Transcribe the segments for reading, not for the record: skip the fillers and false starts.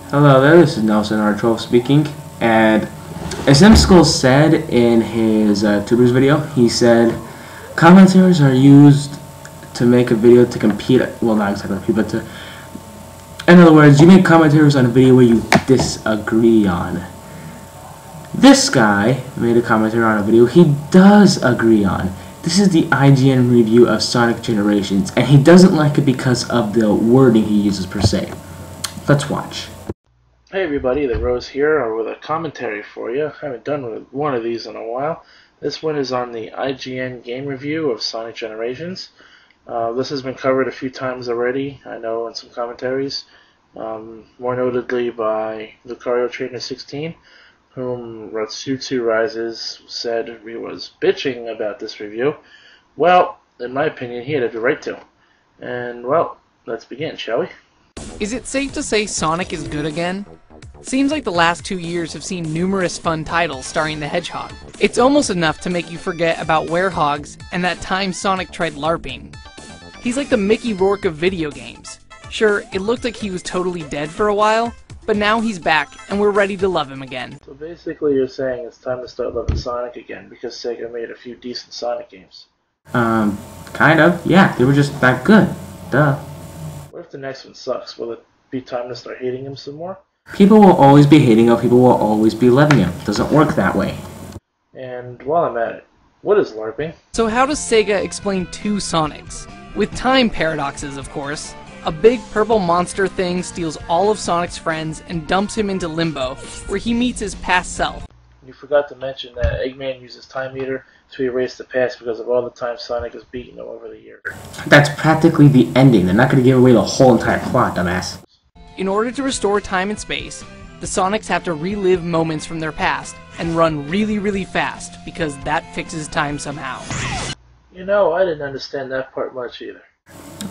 Hello there, this is nelsonr12 speaking, and as Skull said in his tubers video, he said commentaries are used to make a video to compete, well not exactly compete, but to, in other words, you make commentaries on a video where you disagree on. This guy made a commentary on a video he does agree on. This is the IGN review of Sonic Generations, and he doesn't like it because of the wording he uses per se. Let's watch. Hey everybody, the Rose here with a commentary for you. I haven't done one of these in a while. This one is on the IGN game review of Sonic Generations. This has been covered a few times already, I know, in some commentaries. More notably by Lucario Trainer 16, whom Ratsutsu Rises said he was bitching about this review. Well, in my opinion, he had every right to. And, well, let's begin, shall we? Is it safe to say Sonic is good again? Seems like the last 2 years have seen numerous fun titles starring the Hedgehog. It's almost enough to make you forget about Werehogs and that time Sonic tried LARPing. He's like the Mickey Rourke of video games. Sure, it looked like he was totally dead for a while, but now he's back and we're ready to love him again. So basically you're saying it's time to start loving Sonic again because Sega made a few decent Sonic games. Kind of. Yeah, they were just that good. Duh. What if the next one sucks? Will it be time to start hating him some more? People will always be hating him, people will always be loving him. It doesn't work that way. And while I'm at it, what is LARPing? So how does Sega explain two Sonics? With time paradoxes, of course. A big purple monster thing steals all of Sonic's friends and dumps him into Limbo, where he meets his past self. You forgot to mention that Eggman uses Time Meter to erase the past because of all the time Sonic has beaten him over the years. That's practically the ending. They're not going to give away the whole entire plot, dumbass. In order to restore time and space, the Sonics have to relive moments from their past and run really fast because that fixes time somehow. You know, I didn't understand that part much either.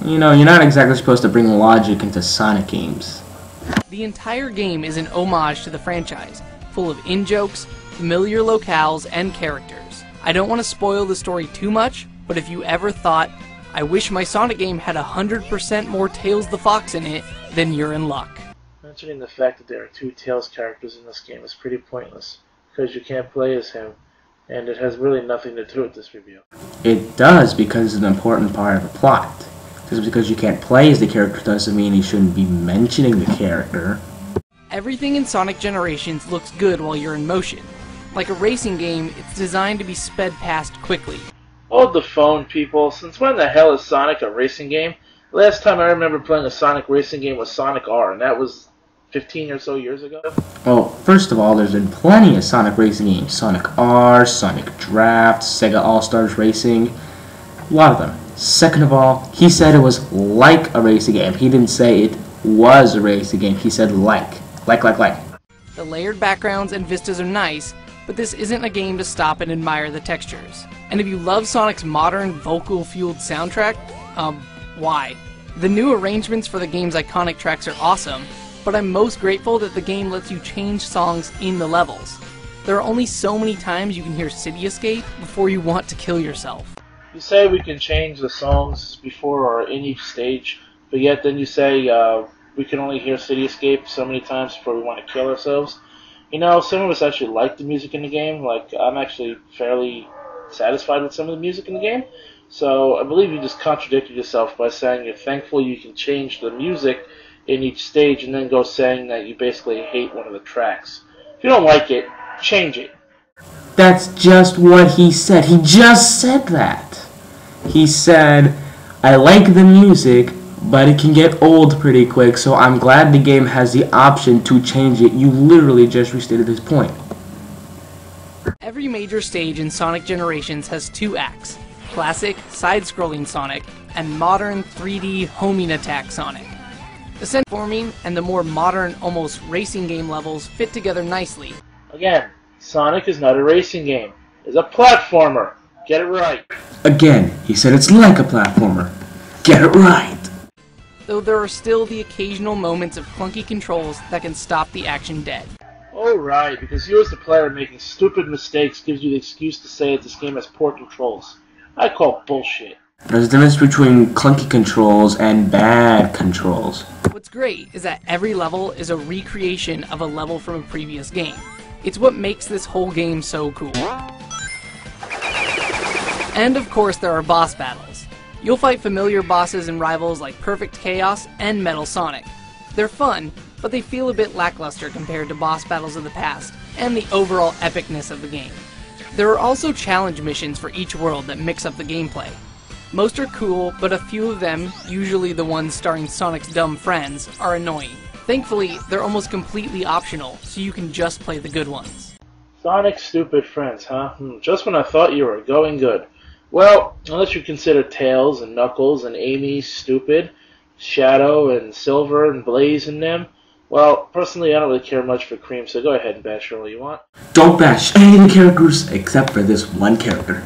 You know, you're not exactly supposed to bring logic into Sonic games. The entire game is an homage to the franchise, full of in-jokes, familiar locales, and characters. I don't want to spoil the story too much, but if you ever thought, I wish my Sonic game had 100% more Tails the Fox in it, then you're in luck. Mentioning the fact that there are two Tails characters in this game is pretty pointless, because you can't play as him, and it has really nothing to do with this review. It does, because it's an important part of the plot. Just because you can't play as the character doesn't mean you shouldn't be mentioning the character. Everything in Sonic Generations looks good while you're in motion. Like a racing game, it's designed to be sped past quickly. Hold the phone, people. Since when the hell is Sonic a racing game? Last time I remember playing a Sonic racing game was Sonic R, and that was 15 or so years ago. Well, first of all, there's been plenty of Sonic racing games. Sonic R, Sonic Draft, Sega All-Stars Racing. A lot of them. Second of all, he said it was like a racing game. He didn't say it was a racing game. He said like. Like. The layered backgrounds and vistas are nice, but this isn't a game to stop and admire the textures. And if you love Sonic's modern, vocal-fueled soundtrack, why? The new arrangements for the game's iconic tracks are awesome, but I'm most grateful that the game lets you change songs in the levels. There are only so many times you can hear City Escape before you want to kill yourself. You say we can change the songs before or in each stage, but yet then you say we can only hear City Escape so many times before we want to kill ourselves. You know, some of us actually like the music in the game. Like, I'm actually fairly satisfied with some of the music in the game. So I believe you just contradicted yourself by saying you're thankful you can change the music in each stage and then go saying that you basically hate one of the tracks. If you don't like it, change it. That's just what he said. He just said that. He said, I like the music, but it can get old pretty quick, so I'm glad the game has the option to change it. You literally just restated his point. Every major stage in Sonic Generations has two acts. Classic, side-scrolling Sonic, and modern 3D homing attack Sonic. The platforming and the more modern, almost racing game levels fit together nicely. Again, Sonic is not a racing game. It's a platformer. Get it right. Again, he said it's like a platformer. Get it right. Though there are still the occasional moments of clunky controls that can stop the action dead. Alright, because you as the player making stupid mistakes gives you the excuse to say that this game has poor controls. I call bullshit. There's a difference between clunky controls and bad controls. What's great is that every level is a recreation of a level from a previous game. It's what makes this whole game so cool. And of course there are boss battles. You'll fight familiar bosses and rivals like Perfect Chaos and Metal Sonic. They're fun, but they feel a bit lackluster compared to boss battles of the past, and the overall epicness of the game. There are also challenge missions for each world that mix up the gameplay. Most are cool, but a few of them, usually the ones starring Sonic's dumb friends, are annoying. Thankfully, they're almost completely optional, so you can just play the good ones. Sonic's stupid friends, huh? Just when I thought you were going good. Well, unless you consider Tails and Knuckles and Amy stupid, Shadow and Silver and Blaze and them, well, personally I don't really care much for Cream, so go ahead and bash her all you want. Don't bash any of the characters except for this one character.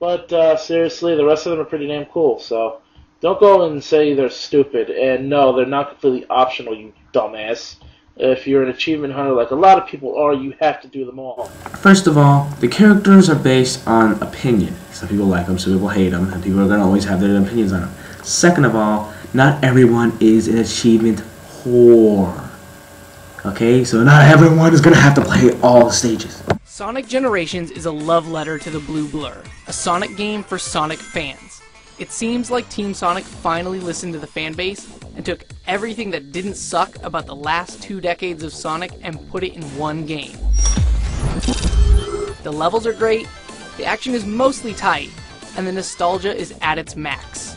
But seriously, the rest of them are pretty damn cool, so don't go and say they're stupid. And no, they're not completely optional, you dumbass. If you're an achievement hunter like a lot of people are, you have to do them all. First of all, the characters are based on opinion. Some people like them, some people hate them, and people are going to always have their opinions on them. Second of all, not everyone is an achievement whore. Okay, so not everyone is going to have to play all the stages. Sonic Generations is a love letter to the Blue Blur, a Sonic game for Sonic fans. It seems like Team Sonic finally listened to the fan base and took everything that didn't suck about the last 2 decades of Sonic and put it in one game. The levels are great, the action is mostly tight, and the nostalgia is at its max.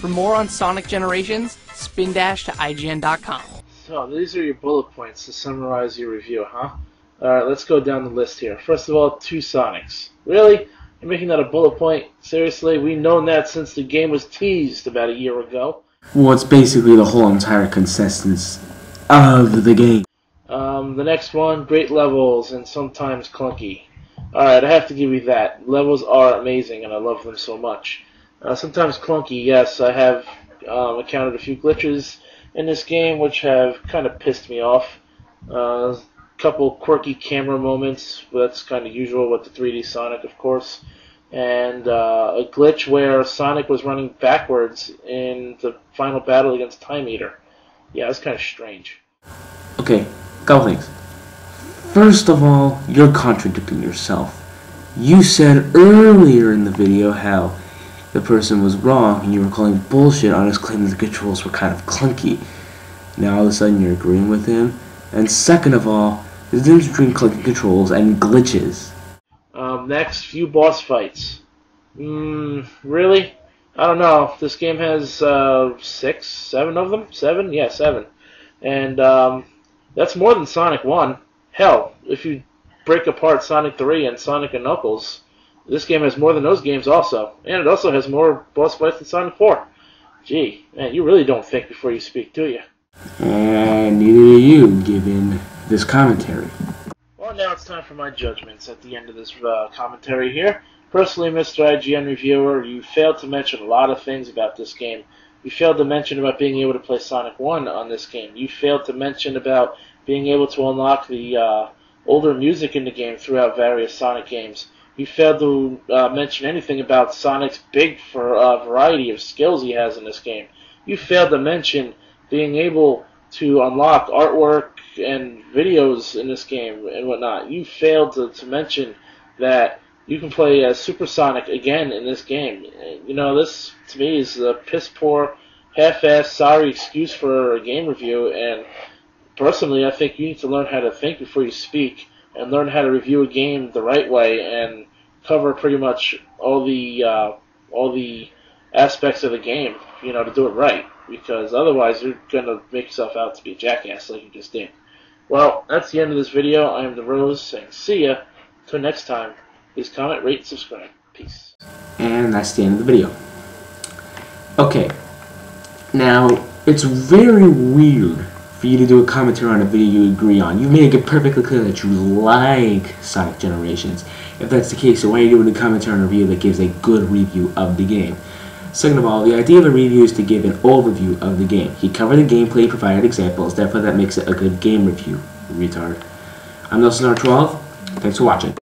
For more on Sonic Generations, spin dash to IGN.com. So, these are your bullet points to summarize your review, huh? Alright, let's go down the list here. First of all, 2 Sonics. Really? You're making that a bullet point? Seriously? We've known that since the game was teased about a year ago. Well, it's basically the whole entire consistency of the game. The next one, great levels and sometimes clunky. Alright, I have to give you that. Levels are amazing and I love them so much. Sometimes clunky, yes. I have encountered a few glitches in this game which have kind of pissed me off. Couple quirky camera moments, that's kind of usual with the 3D Sonic, of course, and a glitch where Sonic was running backwards in the final battle against Time Eater. Yeah, that's kind of strange. Okay, couple things. First of all, you're contradicting yourself. You said earlier in the video how the person was wrong and you were calling bullshit on his claim that the controls were kind of clunky. Now all of a sudden you're agreeing with him. And second of all, there's a difference between clunky controls and glitches. Next, few boss fights. Really? I don't know. This game has 6, 7 of them? 7? Yeah, 7. And that's more than Sonic 1. Hell, if you break apart Sonic 3 and Sonic and Knuckles, this game has more than those games also. And it also has more boss fights than Sonic 4. Gee, man, you really don't think before you speak, do you? And neither do you, given this commentary. Well, now it's time for my judgments at the end of this commentary here. Personally, Mr. IGN Reviewer, you failed to mention a lot of things about this game. You failed to mention about being able to play Sonic 1 on this game. You failed to mention about being able to unlock the older music in the game throughout various Sonic games. You failed to mention anything about Sonic's big variety of skills he has in this game. You failed to mention being able to unlock artwork and videos in this game and whatnot. You failed to mention that you can play as Super Sonic again in this game. You know, this to me is a piss-poor, half-assed, sorry excuse for a game review, and personally I think you need to learn how to think before you speak and learn how to review a game the right way and cover pretty much all the aspects of the game, you know, to do it right. Because otherwise you're going to make yourself out to be a jackass like you just did. Well, that's the end of this video. I am the Rose saying see ya. Till next time, please comment, rate, and subscribe. Peace. And that's the end of the video. Okay. Now, it's very weird for you to do a commentary on a video you agree on. You make it perfectly clear that you like Sonic Generations. If that's the case, so why are you doing a commentary on a review that gives a good review of the game? Second of all, the idea of a review is to give an overview of the game. He covered the gameplay, provided examples, therefore that makes it a good game review, retard. I'm nelsonr12, thanks for watching.